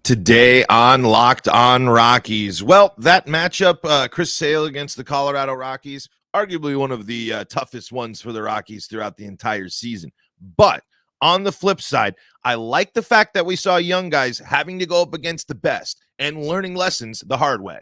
Today on Locked On Rockies. Well, that matchup, Chris Sale against the Colorado Rockies, arguably one of the toughest ones for the Rockies throughout the entire season. But on the flip side, I like the fact that we saw young guys having to go up against the best and learning lessons the hard way.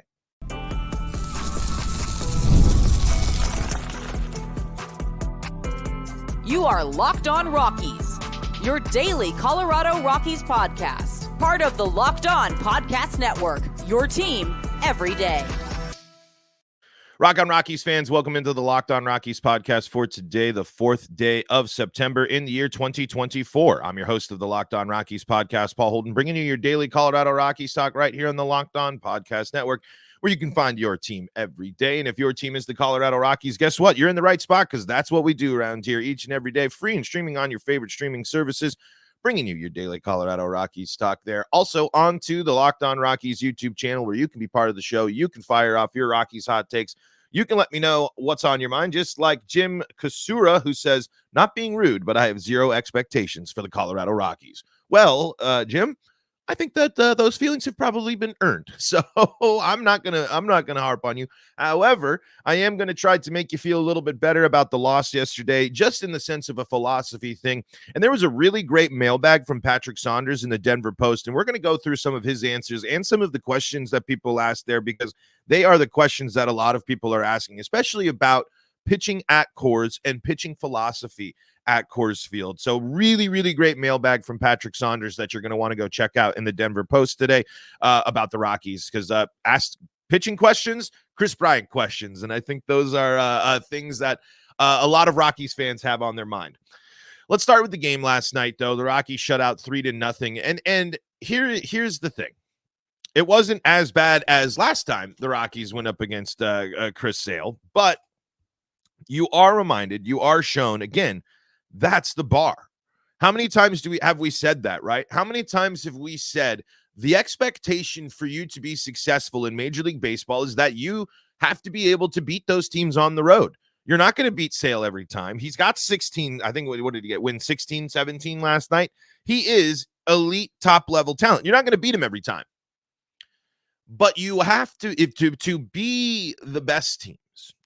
You are Locked On Rockies, your daily Colorado Rockies podcast. Part of the Locked On Podcast Network, your team every day. Rock on Rockies fans, welcome into the Locked On Rockies podcast for today, the 4th day of September in the year 2024. I'm your host of the Locked On Rockies podcast, Paul Holden, bringing you your daily Colorado Rockies talk right here on the Locked On Podcast Network, where you can find your team every day. And if your team is the Colorado Rockies, guess what? You're in the right spot, because that's what we do around here each and every day, free and streaming on your favorite streaming services, bringing you your daily Colorado Rockies talk there. Also onto the Locked On Rockies YouTube channel, where you can be part of the show. You can fire off your Rockies hot takes. You can let me know what's on your mind, just like Jim Kasura, who says, not being rude, but I have zero expectations for the Colorado Rockies. Well, Jim, I think that those feelings have probably been earned. So I'm not gonna harp on you. However, I am gonna try to make you feel a little bit better about the loss yesterday, just in the sense of a philosophy thing. And there was a really great mailbag from Patrick Saunders in the Denver Post, and we're gonna go through some of his answers and some of the questions that people asked there, because they are the questions that a lot of people are asking, especially about pitching at Coors and pitching philosophy at Coors Field. So really, really great mailbag from Patrick Saunders that you're going to want to go check out in the Denver Post today about the Rockies, because asked pitching questions, Chris Bryant questions. And I think those are things that a lot of Rockies fans have on their mind. Let's start with the game last night, though. The Rockies shut out 3-0. And here's the thing. It wasn't as bad as last time the Rockies went up against Chris Sale, but you are reminded, you are shown, again, that's the bar. How many times have we said that, right? How many times have we said the expectation for you to be successful in Major League Baseball is that you have to be able to beat those teams on the road? You're not going to beat Sale every time. He's got 16, I think, what did he get? Win 16, 17 last night? He is elite top-level talent. You're not going to beat him every time. But you have to, to be the best teams,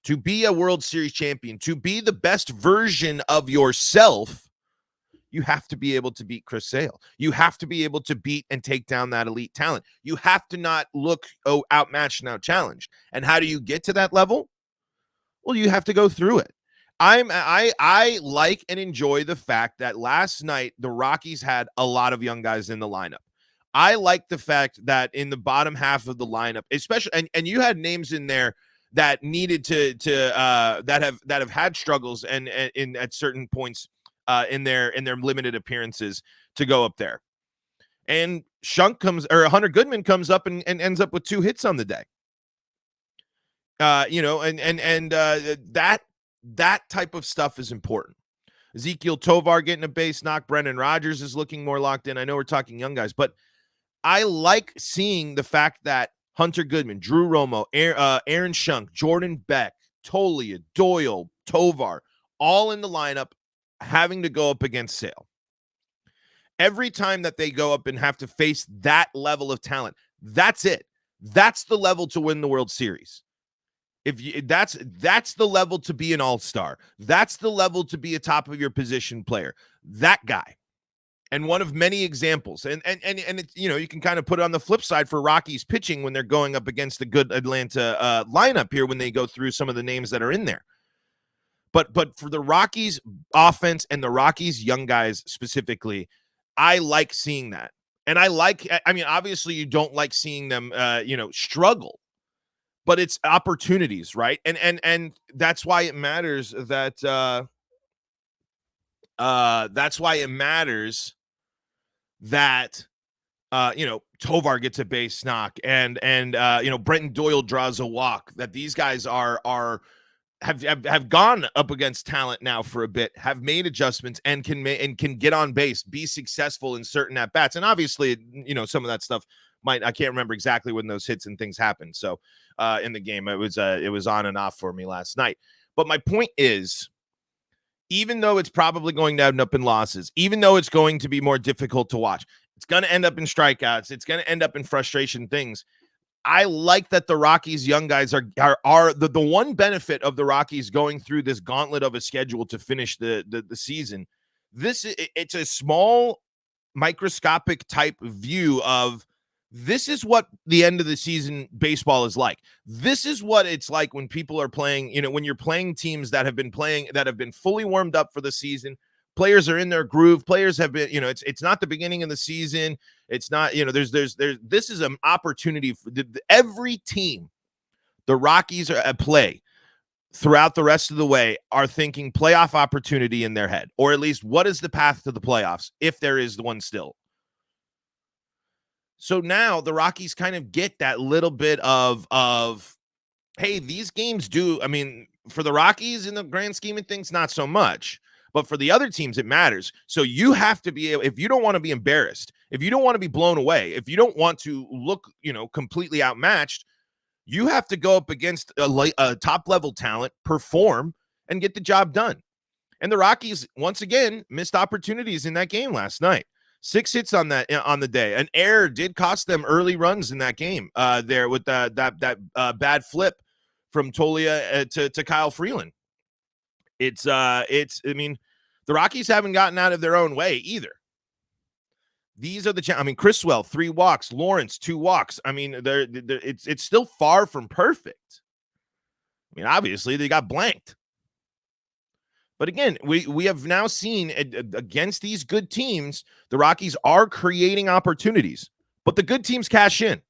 to be a World Series champion, to be the best version of yourself, you have to be able to beat Chris Sale. You have to be able to beat and take down that elite talent. You have to not look outmatched and out-challenged. And how do you get to that level? Well, you have to go through it. I like and enjoy the fact that last night the Rockies had a lot of young guys in the lineup. I like the fact that in the bottom half of the lineup, especially, and you had names in there that needed to that have had struggles and in at certain points in their limited appearances to go up there. And Hunter Goodman comes up and ends up with 2 hits on the day. That type of stuff is important. Ezequiel Tovar getting a base knock. Brendan Rodgers is looking more locked in. I know we're talking young guys, but I like seeing the fact that Hunter Goodman, Drew Romo, Aaron Schunk, Jordan Beck, Tolia, Doyle, Tovar, all in the lineup having to go up against Sale. Every time that they go up and have to face that level of talent, that's it. That's the level to win the World Series. That's the level to be an all-star. That's the level to be a top of your position player. That guy. And one of many examples. And it's, you can kind of put it on the flip side for Rockies pitching when they're going up against a good Atlanta lineup here, when they go through some of the names that are in there. But for the Rockies offense and the Rockies young guys specifically, I like seeing that. And obviously you don't like seeing them struggle, but it's opportunities, right? And that's why it matters that Tovar gets a base knock and Brenton Doyle draws a walk, that these guys have gone up against talent now for a bit, have made adjustments and can get on base, be successful in certain at bats. And obviously, some of that stuff I can't remember exactly when those hits and things happened. So in the game, it was on and off for me last night. But my point is, even though it's probably going to end up in losses, even though it's going to be more difficult to watch, It's going to end up in strikeouts. It's going to end up in frustration things. I like that the Rockies young guys are the one benefit of the Rockies going through this gauntlet of a schedule to finish the season. It's a small microscopic type view of this is what the end of the season baseball is like. This is what it's like when people are playing, when you're playing teams that have been fully warmed up for the season. Players are in their groove. Players have been, it's not the beginning of the season. It's not, this is an opportunity for every team. The Rockies are at play throughout the rest of the way are thinking playoff opportunity in their head, or at least what is the path to the playoffs if there is one still. So now the Rockies kind of get that little bit of hey, these games do. I mean, for the Rockies in the grand scheme of things, not so much. But for the other teams, it matters. So you have to be able, if you don't want to be embarrassed, if you don't want to be blown away, if you don't want to look, completely outmatched, you have to go up against a top-level talent, perform, and get the job done. And the Rockies, once again, missed opportunities in that game last night. 6 hits on the day. An error did cost them early runs in that game there with that bad flip from Tolia to Kyle Freeland. The Rockies haven't gotten out of their own way either. These are the Criswell 3 walks, Lawrence 2 walks. I mean, it's still far from perfect. I mean, obviously they got blanked. But again, we have now seen against these good teams, the Rockies are creating opportunities, but the good teams cash in.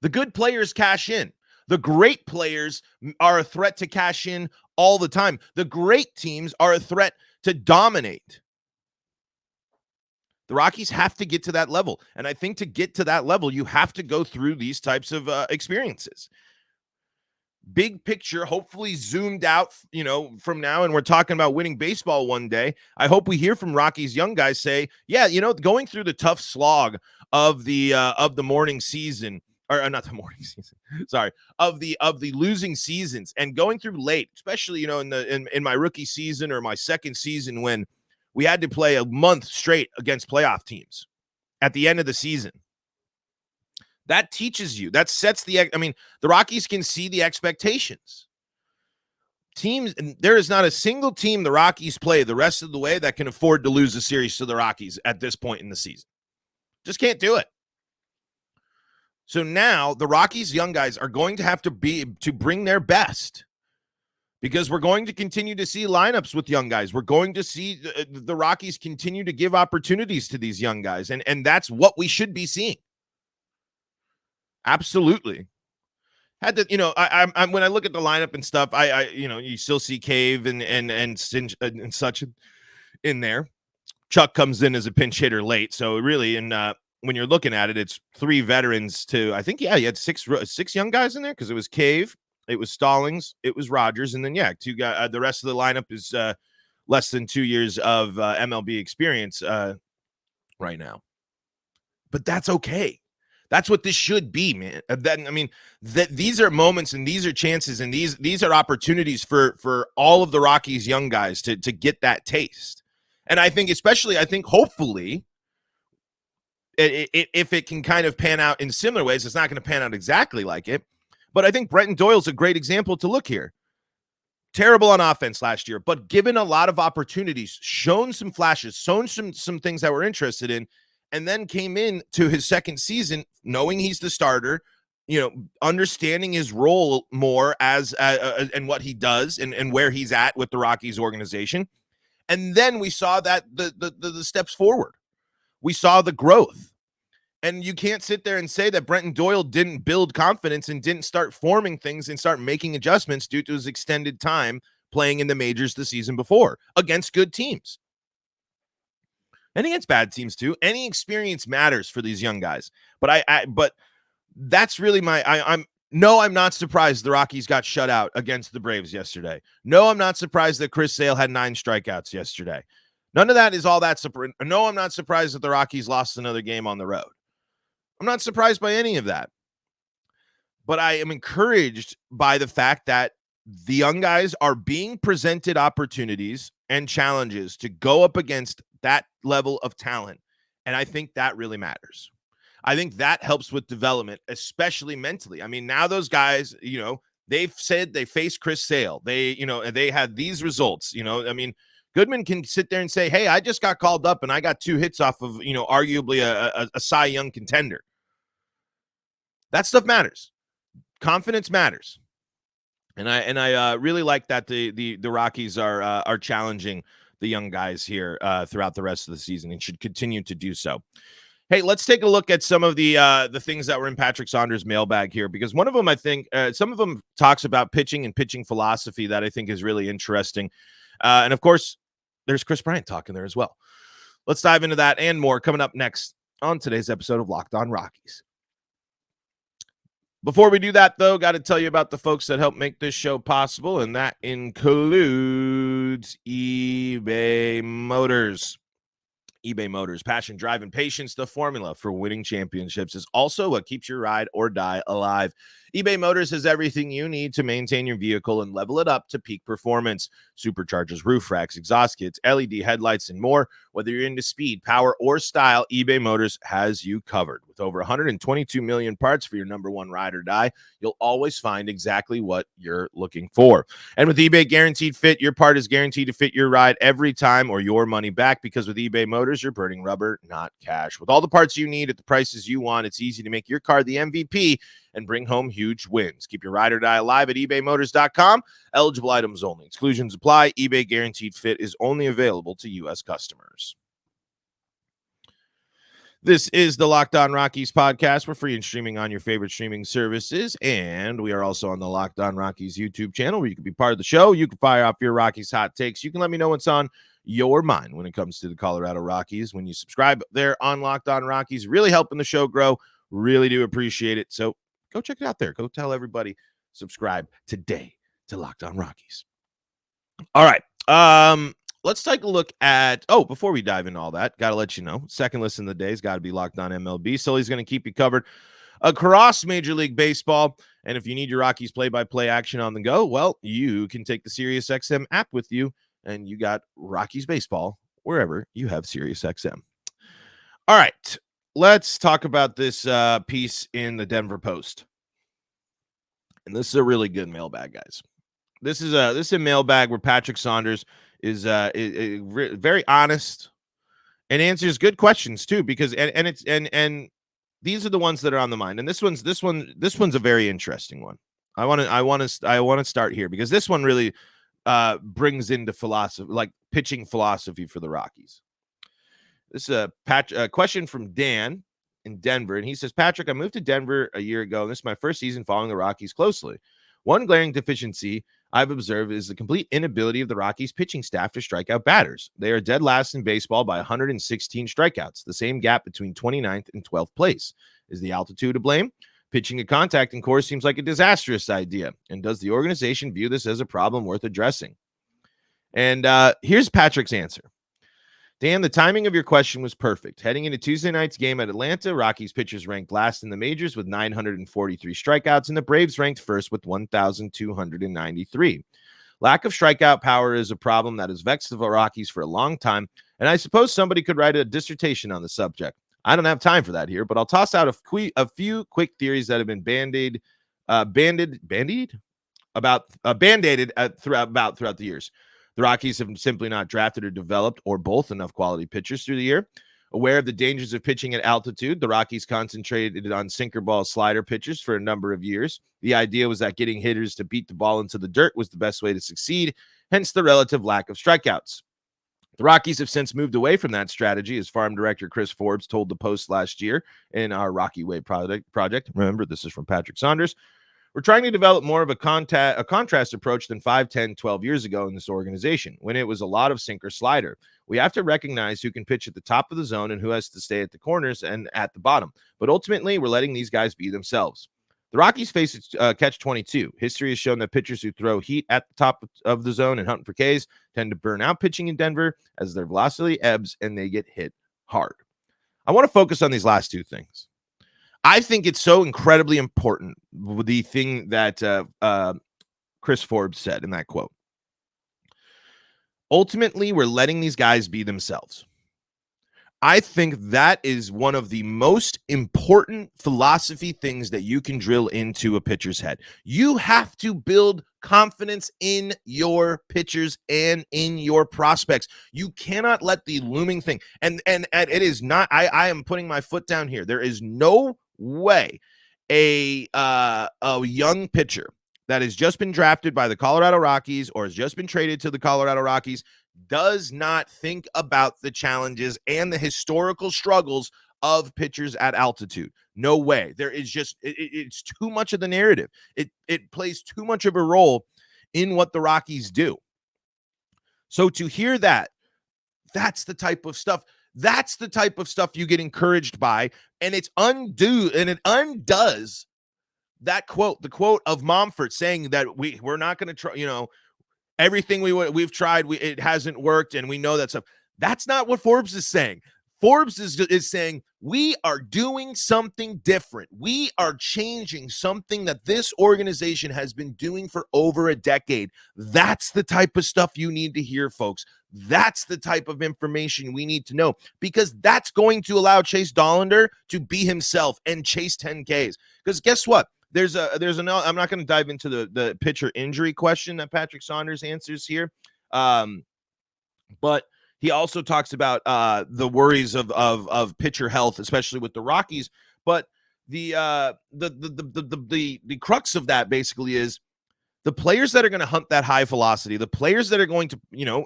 The good players cash in. The great players are a threat to cash in all the time. The great teams are a threat to dominate. The Rockies have to get to that level. And I think to get to that level, you have to go through these types of experiences. Big picture, hopefully zoomed out, from now, and we're talking about winning baseball one day. I hope we hear from Rockies young guys say, yeah, going through the tough slog of the morning season, or not the morning season, sorry, of the losing seasons, and going through late, especially, in my rookie season or my second season when we had to play a month straight against playoff teams at the end of the season. That teaches you, that sets the Rockies can see the expectations. Teams, there is not a single team the Rockies play the rest of the way that can afford to lose a series to the Rockies at this point in the season. Just can't do it. So now the Rockies young guys are going to have to bring their best, because we're going to continue to see lineups with young guys. We're going to see the Rockies continue to give opportunities to these young guys. And that's what we should be seeing. Absolutely. Had to, I when I look at the lineup and stuff, you still see Cave and such in there. Chuck comes in as a pinch hitter late. So really, when you're looking at it, it's 3 veterans to, I think, you had six young guys in there, because it was Cave, it was Stallings, it was Rogers, and then 2 guys. The rest of the lineup is less than 2 years of MLB experience right now. But that's okay. That's what this should be, man. These are moments and these are chances and these are opportunities for all of the Rockies young guys to get that taste. And I think hopefully, if it can kind of pan out in similar ways, it's not going to pan out exactly like it. But I think Brenton Doyle's a great example to look here. Terrible on offense last year, but given a lot of opportunities, shown some flashes, shown some things that we're interested in, and then came in to his second season knowing he's the starter, understanding his role more as and what he does and where he's at with the Rockies organization. And then we saw that the steps forward. We saw the growth. And you can't sit there and say that Brenton Doyle didn't build confidence and didn't start forming things and start making adjustments due to his extended time playing in the majors the season before against good teams. And against bad teams too. Any experience matters for these young guys. But but that's really I'm not surprised the Rockies got shut out against the Braves yesterday. No, I'm not surprised that Chris Sale had 9 strikeouts yesterday. None of that is all that surprising. No, I'm not surprised that the Rockies lost another game on the road. I'm not surprised by any of that. But I am encouraged by the fact that the young guys are being presented opportunities and challenges to go up against that level of talent And I think that really matters. I think that helps with development, especially mentally. I mean, now those guys, they've said they faced Chris Sale. They had these results. I mean, Goodman can sit there and say, hey, I just got called up and I got 2 hits off of, arguably a Cy Young contender. That stuff matters. Confidence matters. And I really like that the Rockies are challenging the young guys here throughout the rest of the season and should continue to do so. Hey, let's take a look at some of the things that were in Patrick Saunders' mailbag here, because one of them, I think, some of them talks about pitching and pitching philosophy that I think is really interesting. And of course, there's Chris Bryant talking there as well. Let's dive into that and more coming up next on today's episode of Locked On Rockies. Before we do that, though, got to tell you about the folks that help make this show possible, and that includes eBay Motors. eBay Motors, passion, drive, and patience, the formula for winning championships, is also what keeps your ride or die alive. eBay Motors has everything you need to maintain your vehicle and level it up to peak performance. Superchargers, roof racks, exhaust kits, LED headlights, and more. Whether you're into speed, power, or style, eBay Motors has you covered. With over 122 million parts for your number one ride or die, you'll always find exactly what you're looking for. And with eBay Guaranteed Fit, your part is guaranteed to fit your ride every time or your money back, because with eBay Motors, you're burning rubber, not cash. With all the parts you need at the prices you want, it's easy to make your car the MVP and bring home huge wins. Keep your ride or die alive at ebaymotors.com. Eligible items only. Exclusions apply. eBay Guaranteed Fit is only available to U.S. customers. This is the Locked On Rockies podcast. We're free and streaming on your favorite streaming services, and we are also on the Locked On Rockies YouTube channel, where you can be part of the show. You can fire off your Rockies hot takes. You can let me know what's on your mind when it comes to the Colorado Rockies when you subscribe there on Locked On Rockies. Really helping the show grow. Really do appreciate it. So go check it out there. Go tell everybody, subscribe today to Locked On Rockies. All right. Let's take a look at, before we dive into all that, got to let you know, second listen of the day has got to be Locked On MLB. So he's going to keep you covered across Major League Baseball. And if you need your Rockies play-by-play action on the go, well, you can take the SiriusXM app with you, and you got Rockies baseball wherever you have SiriusXM. All right. Let's talk about this piece in the Denver Post. And this is a really good mailbag, guys. This is a mailbag where Patrick Saunders is very honest and answers good questions too, because and these are the ones that are on the mind. And this one's a very interesting one. I want to start here because this one really brings into philosophy, like pitching philosophy for the Rockies. This is a question from Dan in Denver, and he says, Patrick, I moved to Denver a year ago, and this is my first season following the Rockies closely. One glaring deficiency I've observed is the complete inability of the Rockies pitching staff to strike out batters. They are dead last in baseball by 116 strikeouts, the same gap between 29th and 12th place. Is the altitude to blame? Pitching a contacting course seems like a disastrous idea. And does the organization view this as a problem worth addressing? And here's Patrick's answer. Dan, the timing of your question was perfect. Heading into Tuesday night's game at Atlanta, Rockies pitchers ranked last in the majors with 943 strikeouts, and the Braves ranked first with 1,293. Lack of strikeout power is a problem that has vexed the Rockies for a long time, and I suppose somebody could write a dissertation on the subject. I don't have time for that here, but I'll toss out a few quick theories that have been band-aided throughout the years. The Rockies have simply not drafted or developed, or both, enough quality pitchers through the year. Aware of the dangers of pitching at altitude, the Rockies concentrated on sinker ball slider pitchers for a number of years. The idea was that getting hitters to beat the ball into the dirt was the best way to succeed, hence the relative lack of strikeouts. The Rockies have since moved away from that strategy, as farm director Chris Forbes told the Post last year in our Rocky Way project. Remember, this is from Patrick Saunders. We're trying to develop more of a contrast approach than 5, 10, 12 years ago in this organization, when it was a lot of sinker slider. We have to recognize who can pitch at the top of the zone and who has to stay at the corners and at the bottom. But ultimately, we're letting these guys be themselves. The Rockies face catch-22. History has shown that pitchers who throw heat at the top of the zone and hunt for Ks tend to burn out pitching in Denver as their velocity ebbs and they get hit hard. I want to focus on these last two things. I think it's so incredibly important, the thing that Chris Forbes said in that quote. Ultimately, we're letting these guys be themselves. I think that is one of the most important philosophy things that you can drill into a pitcher's head. You have to build confidence in your pitchers and in your prospects. You cannot let the looming thing, and it is not, I am putting my foot down here. There is no way a young pitcher that has just been drafted by the Colorado Rockies or has just been traded to the Colorado Rockies does not think about the challenges and the historical struggles of pitchers at altitude. No way. There is just, it's too much of the narrative. It plays too much of a role in what the Rockies do. So to hear that, that's the type of stuff. That's the type of stuff you get encouraged by, and it undoes that quote, the quote of Momfort saying that we're not going to try, everything we've tried, it hasn't worked, and we know that stuff. That's not what Forbes is saying. Forbes is saying we are doing something different. We are changing something that this organization has been doing for over a decade. That's the type of stuff you need to hear, folks. That's the type of information we need to know, because that's going to allow Chase Dollander to be himself and chase 10Ks. Because guess what? There's I'm not going to dive into the pitcher injury question that Patrick Saunders answers here. But he also talks about the worries of pitcher health, especially with the Rockies. But the crux of that basically is the players that are going to hunt that high velocity, the players that are going to,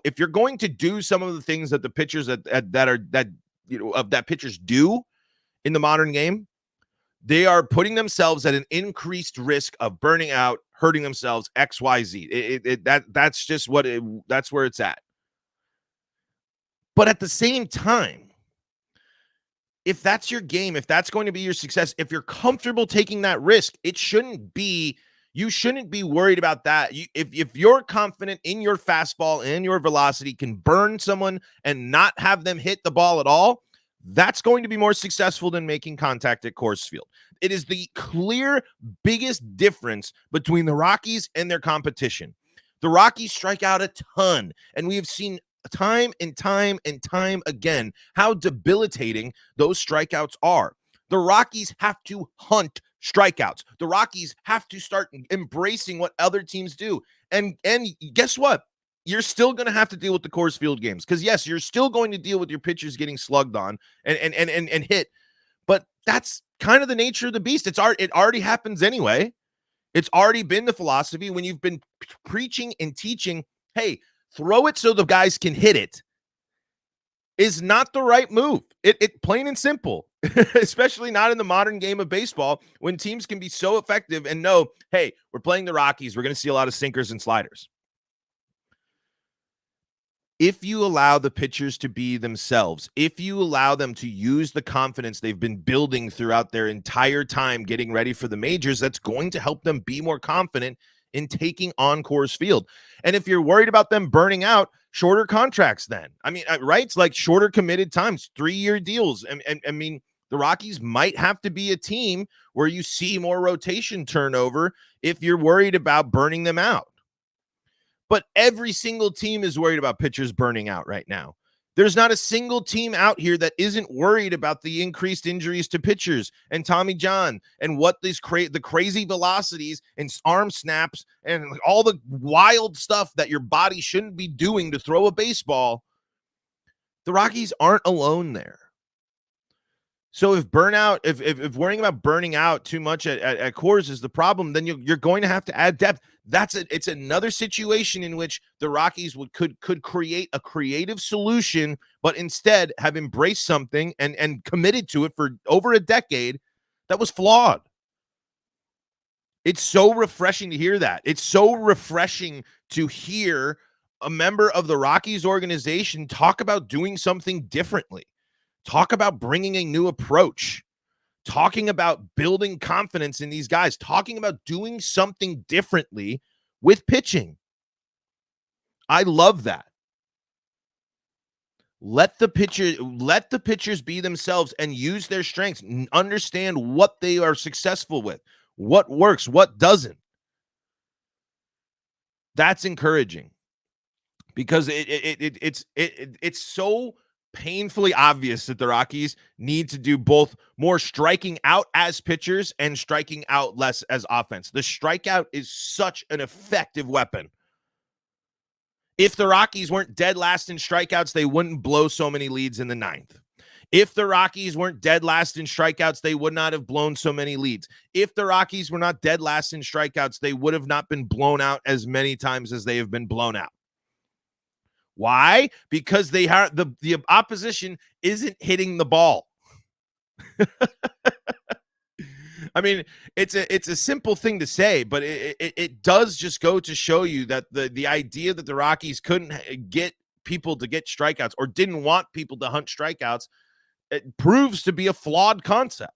if you're going to do some of the things that the pitchers that pitchers do in the modern game, they are putting themselves at an increased risk of burning out, hurting themselves, XYZ. That's just that's where it's at. But at the same time, if that's your game, if that's going to be your success, if you're comfortable taking that risk, you shouldn't be worried about that. If you're confident in your fastball and your velocity can burn someone and not have them hit the ball at all, that's going to be more successful than making contact at Coors Field. It is the clear biggest difference between the Rockies and their competition. The Rockies strike out a ton, and we have seen time and time and time again how debilitating those strikeouts are. The Rockies have to hunt strikeouts. The Rockies have to start embracing what other teams do. And guess what? You're still going to have to deal with the Coors Field games, because yes, you're still going to deal with your pitchers getting slugged on and hit, but that's kind of the nature of the beast. It already happens anyway. It's already been the philosophy when you've been preaching and teaching, hey, throw it so the guys can hit it, is not the right move. It plain and simple, especially not in the modern game of baseball when teams can be so effective and know, hey, we're playing the Rockies, we're going to see a lot of sinkers and sliders. If you allow the pitchers to be themselves, if you allow them to use the confidence they've been building throughout their entire time getting ready for the majors, that's going to help them be more confident in taking on Coors Field. And if you're worried about them burning out, shorter contracts then. I mean, right? It's like shorter committed times, 3-year deals. And I mean, the Rockies might have to be a team where you see more rotation turnover if you're worried about burning them out. But every single team is worried about pitchers burning out right now. There's not a single team out here that isn't worried about the increased injuries to pitchers and Tommy John and what the crazy velocities and arm snaps and all the wild stuff that your body shouldn't be doing to throw a baseball. The Rockies aren't alone there. So if worrying about burning out too much at Coors is the problem, then you're going to have to add depth. It's another situation in which the Rockies could create a creative solution, but instead have embraced something and committed to it for over a decade that was flawed. It's so refreshing to hear that. It's so refreshing to hear a member of the Rockies organization talk about doing something differently. Talk about bringing a new approach, talking about building confidence in these guys, talking about doing something differently with pitching. I love that. Let the pitchers be themselves and use their strengths, understand what they are successful with, what works, what doesn't. That's encouraging, because it's so painfully obvious that the Rockies need to do both more striking out as pitchers and striking out less as offense. The strikeout is such an effective weapon. If the Rockies weren't dead last in strikeouts, they wouldn't blow so many leads in the ninth. If the Rockies weren't dead last in strikeouts, they would not have blown so many leads. If the Rockies were not dead last in strikeouts, they would have not been blown out as many times as they have been blown out. Why? Because they have the opposition isn't hitting the ball. I mean, it's a simple thing to say, but it does just go to show you that the idea that the Rockies couldn't get people to get strikeouts or didn't want people to hunt strikeouts, it proves to be a flawed concept.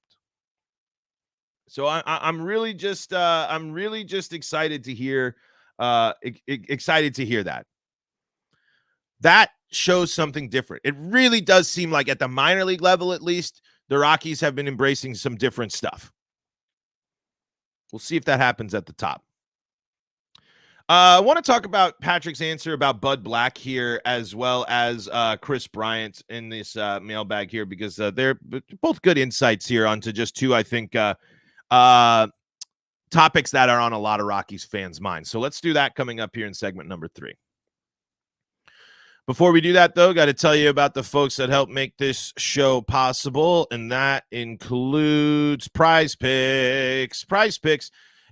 So I'm really just excited to hear excited to hear that. That shows something different. It really does seem like at the minor league level, at least, the Rockies have been embracing some different stuff. We'll see if that happens at the top. I want to talk about Patrick's answer about Bud Black here, as well as Chris Bryant in this mailbag here, because they're both good insights here onto just two, I think, topics that are on a lot of Rockies fans' minds. So let's do that coming up here in segment number 3. Before we do that, though, got to tell you about the folks that help make this show possible, and that includes PrizePicks. PrizePicks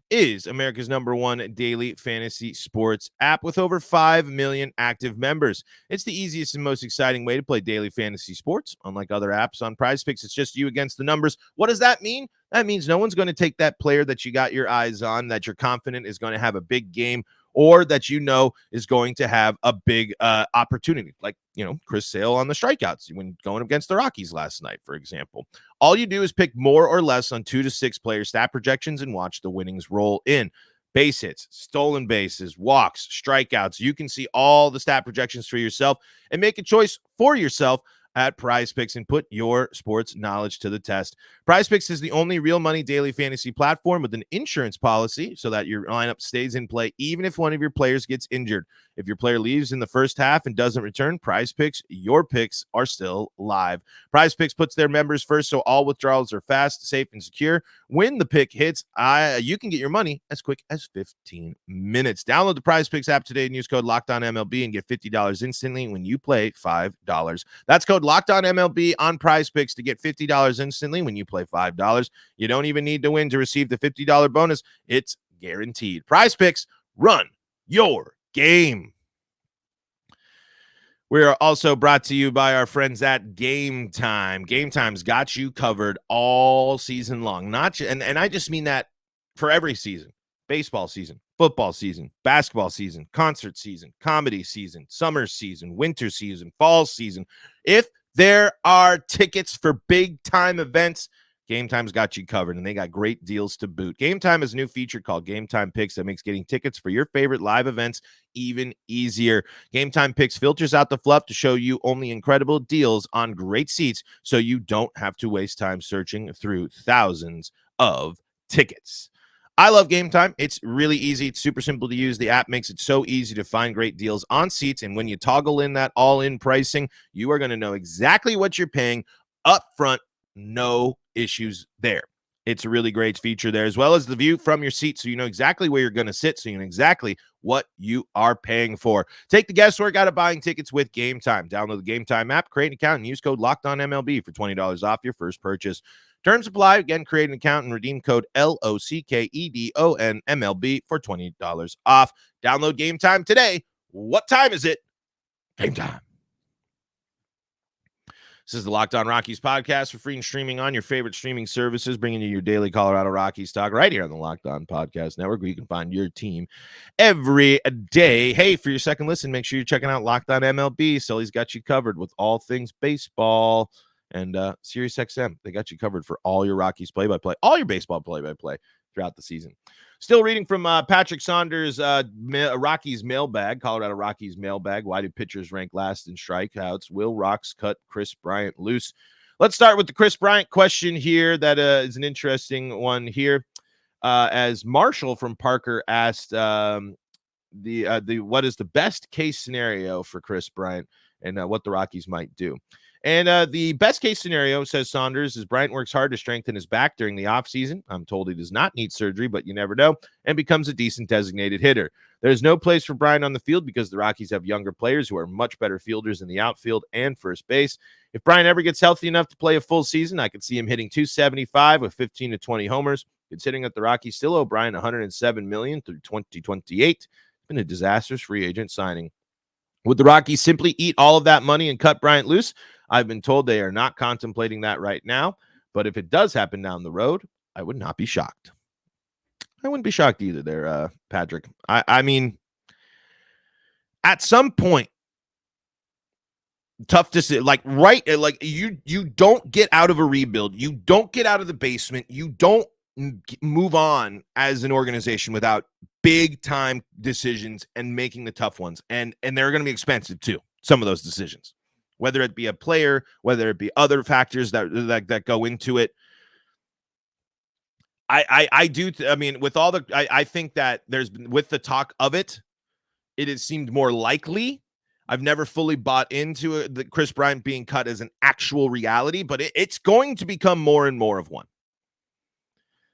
is America's #1 daily fantasy sports app with over 5 million active members. It's the easiest and most exciting way to play daily fantasy sports. Unlike other apps on PrizePicks, it's just you against the numbers. What does that mean? That means no one's going to take that player that you got your eyes on, that you're confident is going to have a big game, or that you know is going to have a big opportunity, like, Chris Sale on the strikeouts when going against the Rockies last night, for example. All you do is pick more or less on 2 to 6 player stat projections and watch the winnings roll in. Base hits, stolen bases, walks, strikeouts. You can see all the stat projections for yourself and make a choice for yourself at PrizePicks and put your sports knowledge to the test. PrizePicks is the only real money daily fantasy platform with an insurance policy so that your lineup stays in play even if one of your players gets injured. If your player leaves in the first half and doesn't return, PrizePicks, your picks are still live. PrizePicks puts their members first, so all withdrawals are fast, safe, and secure. When the pick hits, you can get your money as quick as 15 minutes. Download the PrizePicks app today and use code LOCKEDONMLB and get $50 instantly when you play $5. That's code LOCKEDONMLB on PrizePicks to get $50 instantly when you play $5. You don't even need to win to receive the $50 bonus. It's guaranteed. PrizePicks, run your game. We are also brought to you by our friends at Gametime. Gametime's got you covered all season long. And I just mean that for every season. Baseball season, football season, basketball season, concert season, comedy season, summer season, winter season, fall season. If there are tickets for big time events, Gametime's got you covered, and they got great deals to boot. Gametime has a new feature called Gametime Picks that makes getting tickets for your favorite live events even easier. Gametime Picks filters out the fluff to show you only incredible deals on great seats so you don't have to waste time searching through thousands of tickets. I love Gametime. It's really easy. It's super simple to use. The app makes it so easy to find great deals on seats, and when you toggle in that all-in pricing, you are going to know exactly what you're paying up front. No issues there. It's a really great feature there, as well as the view from your seat, so you know exactly where you're going to sit, so you know exactly what you are paying for. Take the guesswork out of buying tickets with Gametime. Download the Gametime app, create an account, and use code LOCKEDONMLB for $20 off your first purchase. Terms apply. Again, create an account and redeem code LOCKEDONMLB for $20 off. Download Gametime today. What time is it? Gametime. This is the Locked On Rockies podcast for free and streaming on your favorite streaming services, bringing you your daily Colorado Rockies talk right here on the Locked On Podcast Network, where you can find your team every day. Hey, for your second listen, make sure you're checking out Locked On MLB. Sully's got you covered with all things baseball. And Sirius XM, they got you covered for all your Rockies play-by-play, all your baseball play-by-play throughout the season. Still reading from Patrick Saunders' Rockies mailbag, Colorado Rockies mailbag. Why do pitchers rank last in strikeouts? Will Rocks cut Chris Bryant loose? Let's start with the Chris Bryant question here. That is an interesting one here. As Marshall from Parker asked, what is the best case scenario for Chris Bryant and what the Rockies might do? And the best case scenario, says Saunders, is Bryant works hard to strengthen his back during the offseason. I'm told he does not need surgery, but you never know, and becomes a decent designated hitter. There's no place for Bryant on the field because the Rockies have younger players who are much better fielders in the outfield and first base. If Bryant ever gets healthy enough to play a full season, I could see him hitting 275 with 15 to 20 homers. Considering that the Rockies still owe Bryant $107 million through 2028, it's been a disastrous free agent signing. Would the Rockies simply eat all of that money and cut Bryant loose? I've been told they are not contemplating that right now, but if it does happen down the road, I would not be shocked. I wouldn't be shocked either there, Patrick. I mean, at some point, tough to say, like you don't get out of a rebuild. You don't get out of the basement. You don't move on as an organization without big time decisions and making the tough ones. And they're going to be expensive too. Some of those decisions, whether it be a player, whether it be other factors that go into it. I mean, with all the, I think that there's been, with the talk of it, it has seemed more likely. I've never fully bought into the Chris Bryant being cut as an actual reality, but it's going to become more and more of one.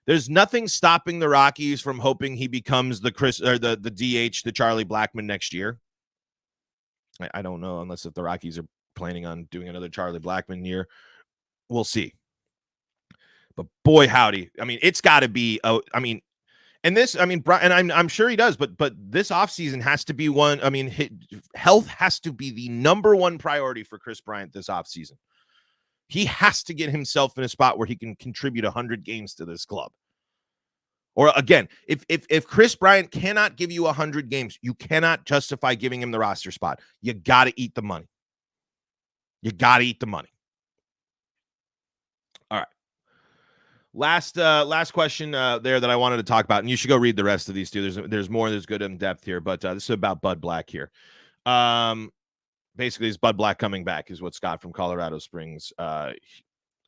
There's nothing stopping the Rockies from hoping he becomes the DH, the Charlie Blackmon next year. I don't know, unless if the Rockies are planning on doing another Charlie Blackmon year. We'll see. But boy, howdy. I mean, it's got to be, and I'm sure he does, but this offseason has to be one. I mean, health has to be the number one priority for Chris Bryant this offseason. He has to get himself in a spot where he can contribute 100 games to this club. Or again, if Chris Bryant cannot give you 100 games, you cannot justify giving him the roster spot. You got to eat the money. You got to eat the money. All right. Last question there that I wanted to talk about, and you should go read the rest of these too. There's more. There's good in depth here, but this is about Bud Black here. Basically, is Bud Black coming back? Is what Scott from Colorado Springs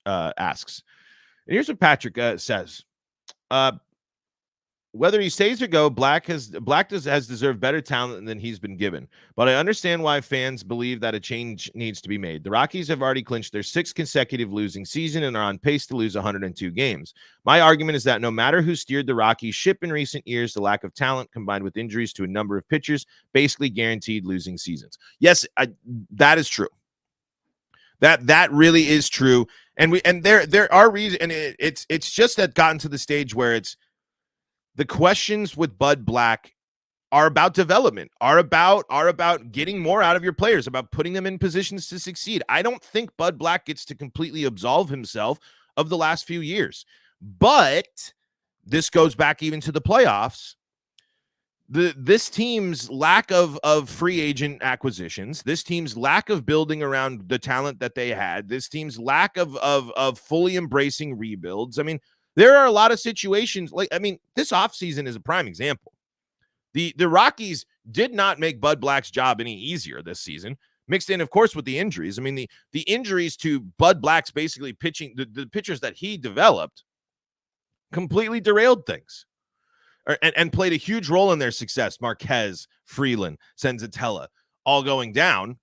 asks. And here's what Patrick says. Whether he stays or go, Black has deserved better talent than he's been given. But I understand why fans believe that a change needs to be made. The Rockies have already clinched their 6th consecutive losing season and are on pace to lose 102 games. My argument is that no matter who steered the Rockies ship in recent years, the lack of talent combined with injuries to a number of pitchers basically guaranteed losing seasons. Yes, that is true. That really is true. And there are reasons, and it's just that gotten to the stage where it's the questions with Bud Black are about development, are about getting more out of your players, about putting them in positions to succeed. I don't think Bud Black gets to completely absolve himself of the last few years. But this goes back even to the playoffs. This team's lack of free agent acquisitions, this team's lack of building around the talent that they had, this team's lack of fully embracing rebuilds. I mean, there are a lot of situations this offseason is a prime example. The Rockies did not make Bud Black's job any easier this season, mixed in, of course, with the injuries. I mean, the injuries to Bud Black's basically pitching, the pitchers that he developed completely derailed things and played a huge role in their success. Marquez, Freeland, Senzatella, all going down.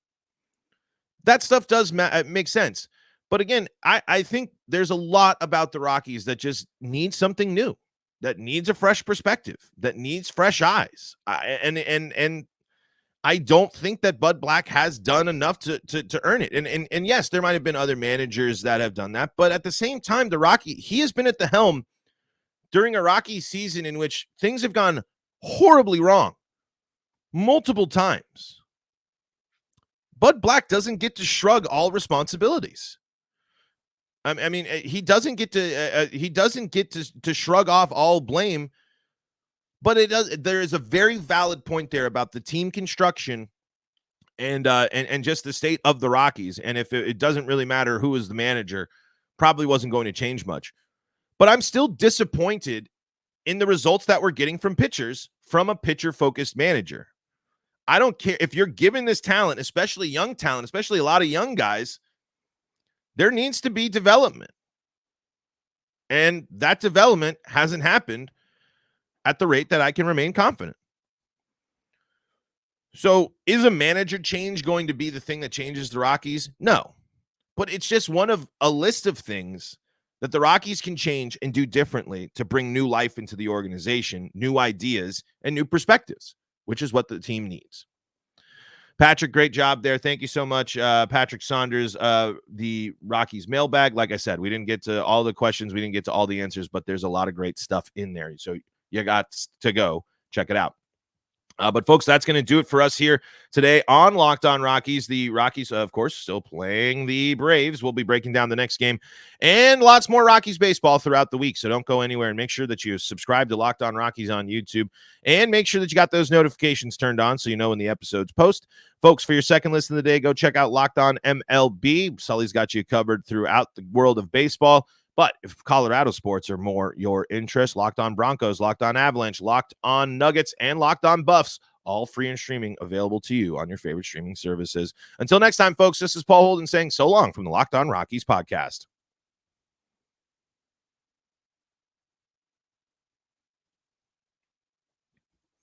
That stuff does make sense. But again, I think there's a lot about the Rockies that just need something new, that needs a fresh perspective, that needs fresh eyes. And I don't think that Bud Black has done enough to earn it. And yes, there might have been other managers that have done that. But at the same time, he has been at the helm during a Rocky season in which things have gone horribly wrong multiple times. Bud Black doesn't get to shrug all responsibilities. I mean, he doesn't get to shrug off all blame, but there is a very valid point there about the team construction and just the state of the Rockies. And if it doesn't really matter who is the manager, probably wasn't going to change much. But I'm still disappointed in the results that we're getting from pitchers from a pitcher-focused manager. I don't care if you're given this talent, especially young talent, especially a lot of young guys. There needs to be development. And that development hasn't happened at the rate that I can remain confident. So is a manager change going to be the thing that changes the Rockies? No. but it's just one of a list of things that the Rockies can change and do differently to bring new life into the organization, new ideas, and new perspectives, which is what the team needs. Patrick, great job there. Thank you so much, Patrick Saunders. The Rockies mailbag. Like I said, we didn't get to all the questions. We didn't get to all the answers, but there's a lot of great stuff in there. So you got to go check it out. But folks, that's going to do it for us here today on Locked On Rockies. The Rockies, of course, still playing the Braves. We'll be breaking down the next game and lots more Rockies baseball throughout the week. So don't go anywhere, and make sure that you subscribe to Locked On Rockies on YouTube, and make sure that you got those notifications turned on so you know when the episodes post. Folks, for your second listen of the day, go check out Locked On MLB. Sully's got you covered throughout the world of baseball. But if Colorado sports are more your interest, Locked On Broncos, Locked On Avalanche, Locked On Nuggets, and Locked On Buffs, all free and streaming, available to you on your favorite streaming services. Until next time, folks, this is Paul Holden saying so long from the Locked On Rockies podcast.